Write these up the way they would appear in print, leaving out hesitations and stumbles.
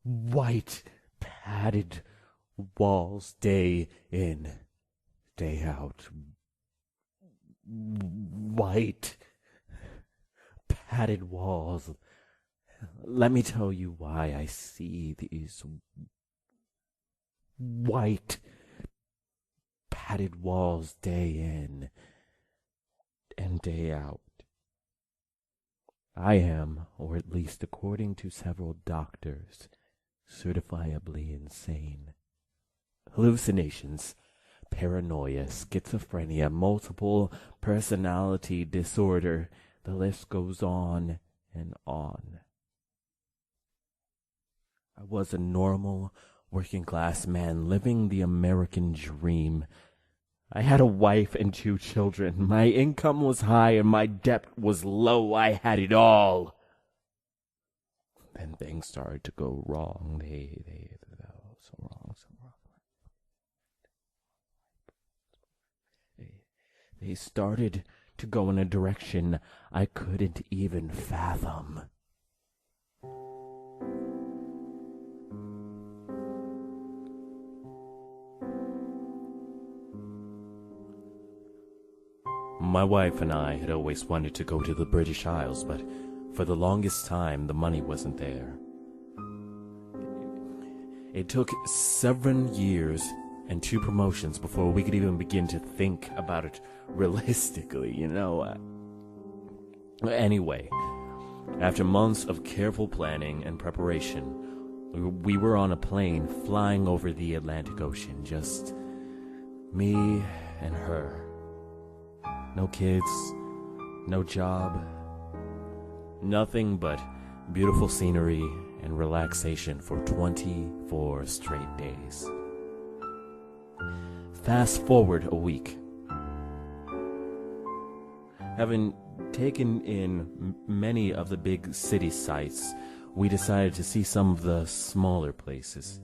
white padded walls day in, day out. White padded walls. Let me tell you why I see these white padded walls day in and day out. I am, or at least according to several doctors, certifiably insane. Hallucinations, paranoia, schizophrenia, multiple personality disorder, the list goes on and on. I was a normal, working-class man living the American dream. I had a wife and 2 children. My income was high and my debt was low. I had it all. Then things started to go wrong. They so wrong. They started to go in a direction I couldn't even fathom. My wife and I had always wanted to go to the British Isles, but for the longest time the money wasn't there. It took 7 years and 2 promotions before we could even begin to think about it realistically, Anyway, after months of careful planning and preparation, we were on a plane flying over the Atlantic Ocean, just me and her. No kids, no job, nothing but beautiful scenery and relaxation for 24 straight days. Fast forward a week. Having taken in many of the big city sights, we decided to see some of the smaller places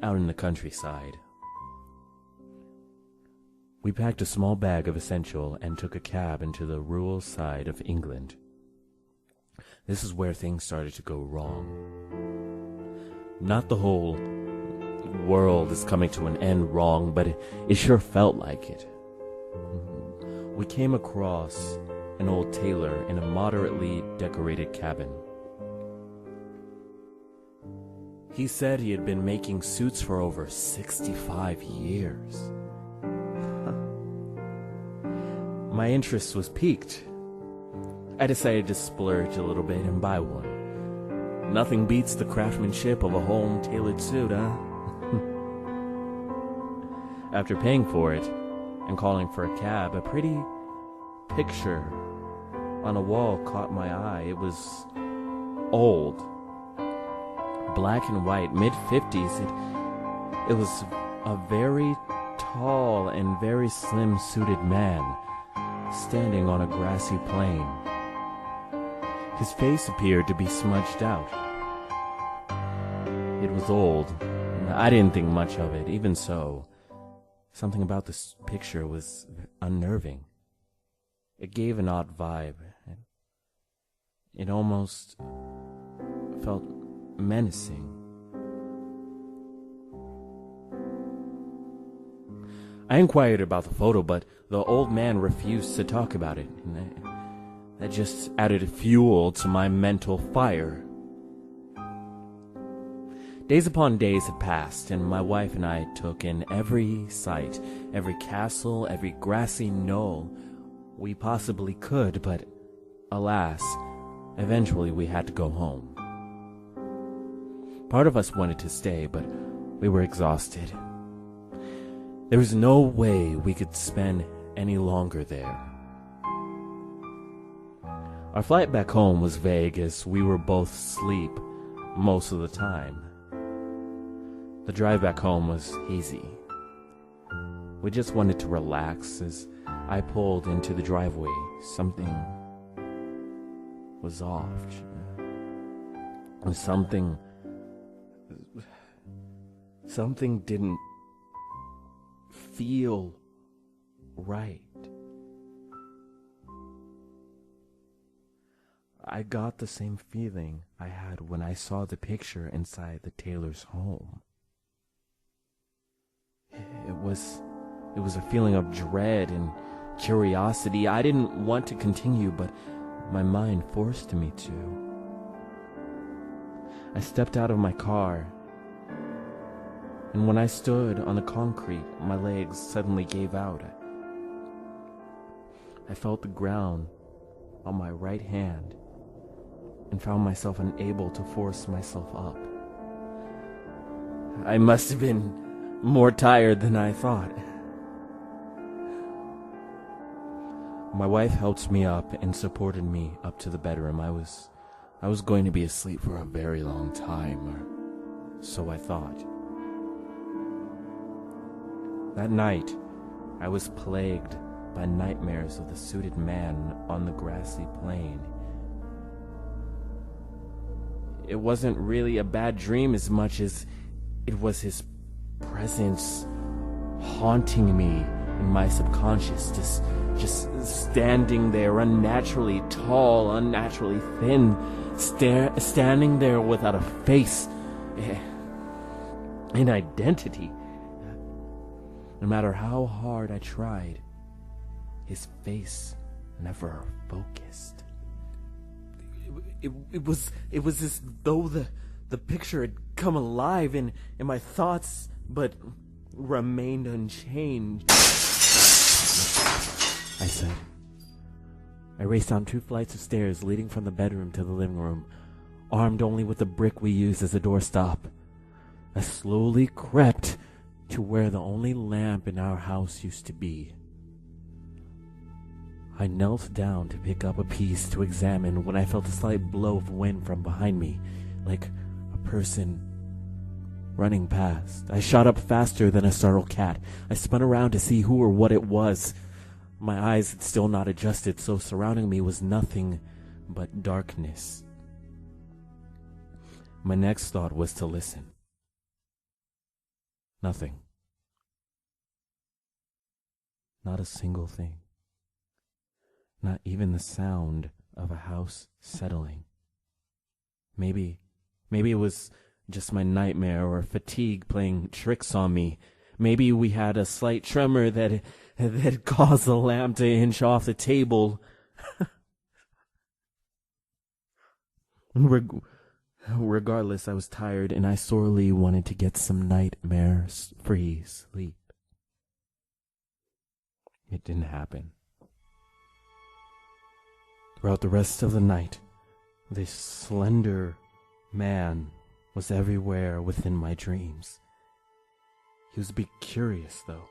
out in the countryside. We packed a small bag of essential and took a cab into the rural side of England. This is where things started to go wrong. Not the whole world is coming to an end wrong, but it sure felt like it. We came across an old tailor in a moderately decorated cabin. He said he had been making suits for over 65 years. My interest was piqued. I decided to splurge a little bit and buy one. Nothing beats the craftsmanship of a home-tailored suit, huh? After paying for it and calling for a cab, a pretty picture on a wall caught my eye. It was old, black and white, mid-50s. It was a very tall and very slim-suited man standing on a grassy plain. His face appeared to be smudged out. It was old, and I didn't think much of it. Even so, something about this picture was unnerving. It gave an odd vibe. It almost felt menacing. I inquired about the photo, but the old man refused to talk about it, and that just added fuel to my mental fire. Days upon days had passed, and my wife and I took in every sight, every castle, every grassy knoll we possibly could, but alas, eventually we had to go home. Part of us wanted to stay, but we were exhausted. There was no way we could spend any longer there. Our flight back home was vague as we were both asleep most of the time. The drive back home was easy. We just wanted to relax. As I pulled into the driveway, something was off. Something didn't feel right. I got the same feeling I had when I saw the picture inside the Taylor's home. It was a feeling of dread and curiosity. I didn't want to continue, but my mind forced me to. I stepped out of my car, and when I stood on the concrete, my legs suddenly gave out. I felt the ground on my right hand and found myself unable to force myself up. I must have been more tired than I thought. My wife helped me up and supported me up to the bedroom. I was going to be asleep for a very long time, or so I thought. That night, I was plagued by nightmares of the suited man on the grassy plain. It wasn't really a bad dream as much as it was his presence haunting me in my subconscious, just standing there, unnaturally tall, unnaturally thin, standing there without a face, an identity. No matter how hard I tried, his face never focused. It was as though the picture had come alive in my thoughts, but remained unchanged. I said. I raced down 2 flights of stairs leading from the bedroom to the living room, armed only with the brick we used as a doorstop. I slowly crept to where the only lamp in our house used to be. I knelt down to pick up a piece to examine when I felt a slight blow of wind from behind me, like a person running past. I shot up faster than a startled cat. I spun around to see who or what it was. My eyes had still not adjusted, so surrounding me was nothing but darkness. My next thought was to listen. Nothing. Not a single thing. Not even the sound of a house settling. Maybe it was just my nightmare or fatigue playing tricks on me. Maybe we had a slight tremor that caused the lamp to inch off the table. Regardless, I was tired and I sorely wanted to get some nightmare-free sleep. It didn't happen. Throughout the rest of the night, this slender man was everywhere within my dreams. He was a bit curious, though.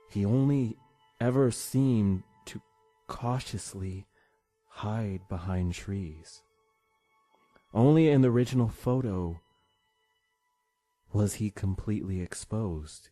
He only ever seemed to cautiously hide behind trees. Only in the original photo was he completely exposed.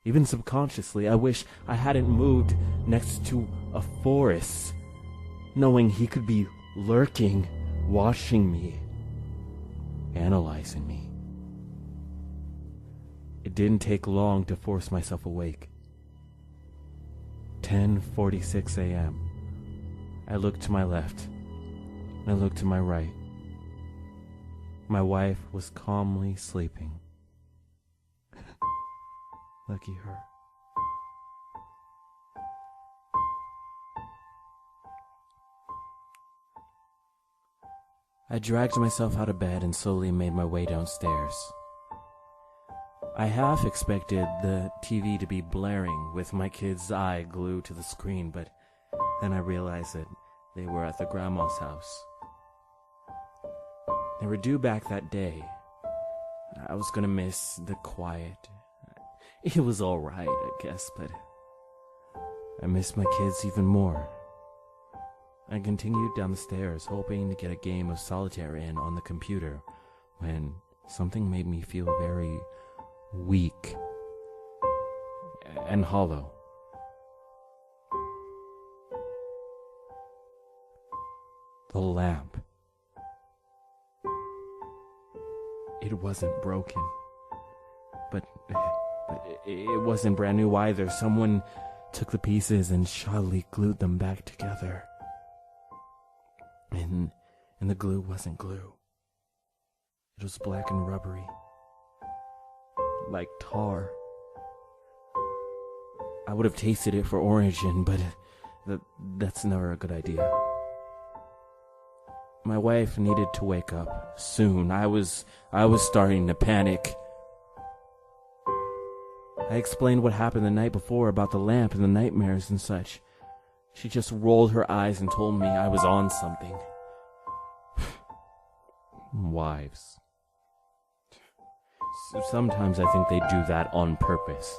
Even subconsciously, I wish I hadn't moved next to a forest, knowing he could be lurking, watching me, analyzing me. It didn't take long to force myself awake. 10:46 a.m. I looked to my left, and I looked to my right. My wife was calmly sleeping. Lucky her. I dragged myself out of bed and slowly made my way downstairs. I half expected the TV to be blaring with my kid's eye glued to the screen, but then I realized that they were at the grandma's house. They were due back that day. I was gonna miss the quiet. It was alright, I guess, but I missed my kids even more. I continued down the stairs, hoping to get a game of solitaire in on the computer, when something made me feel very weak and hollow. The lamp. It wasn't broken, but it wasn't brand new either. Someone took the pieces and shoddily glued them back together. and the glue wasn't glue. It was black and rubbery, like tar. I would have tasted it for origin, but that's never a good idea. My wife needed to wake up soon. I was starting to panic. I explained what happened the night before about the lamp and the nightmares and such. She just rolled her eyes and told me I was on something. Wives. Sometimes I think they do that on purpose.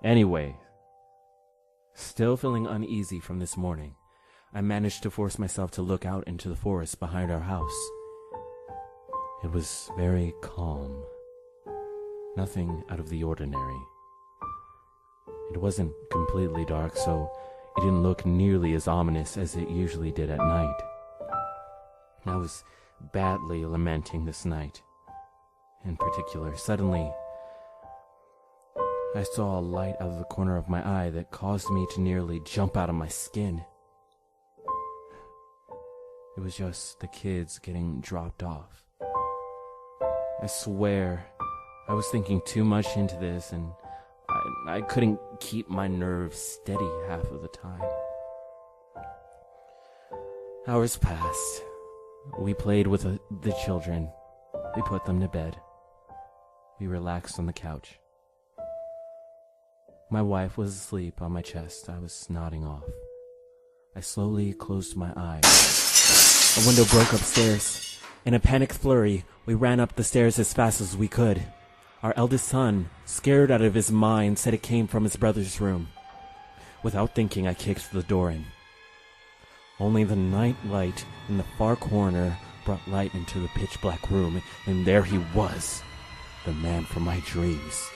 Anyway, still feeling uneasy from this morning, I managed to force myself to look out into the forest behind our house. It was very calm. Nothing out of the ordinary. It wasn't completely dark, so it didn't look nearly as ominous as it usually did at night. I was badly lamenting this night. In particular, suddenly, I saw a light out of the corner of my eye that caused me to nearly jump out of my skin. It was just the kids getting dropped off. I swear, I was thinking too much into this, and I couldn't keep my nerves steady half of the time. Hours passed. We played with the children. We put them to bed. We relaxed on the couch. My wife was asleep on my chest. I was nodding off. I slowly closed my eyes. A window broke upstairs. In a panicked flurry, we ran up the stairs as fast as we could. Our eldest son, scared out of his mind, said it came from his brother's room. Without thinking, I kicked the door in. Only the night light in the far corner brought light into the pitch-black room, and there he was, the man from my dreams,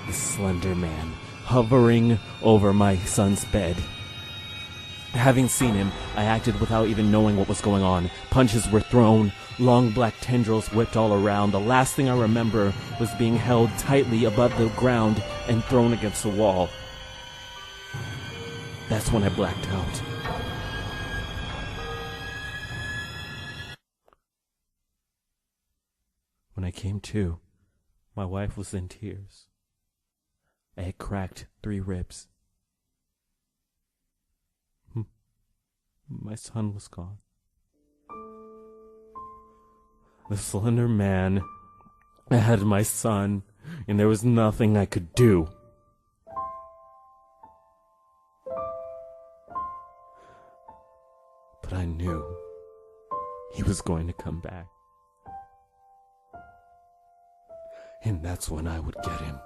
the Slenderman, hovering over my son's bed. Having seen him, I acted without even knowing what was going on. Punches were thrown, long black tendrils whipped all around. The last thing I remember was being held tightly above the ground and thrown against the wall. That's when I blacked out. When I came to, my wife was in tears. I had cracked 3 ribs. My son was gone. The Slender Man had my son, and there was nothing I could do. But I knew he was going to come back. And that's when I would get him.